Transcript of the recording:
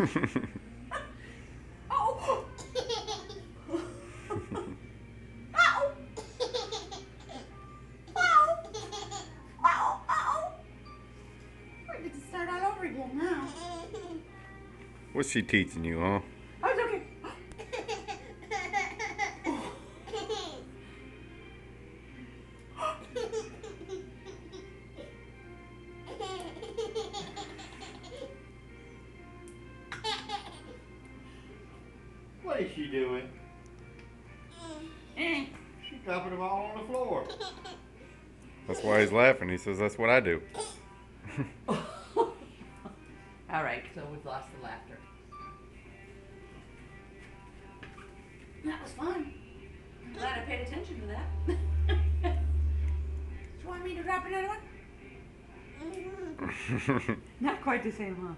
Oh! We get to start all over again now. What's she teaching you, huh? Oh, it's okay. What is she doing? She's dropping them all on the floor. That's why he's laughing. He says, that's what I do. All right, so we've lost the laughter. That was fun. I'm glad I paid attention to that. Do you want me to drop another one? Not quite the same, huh?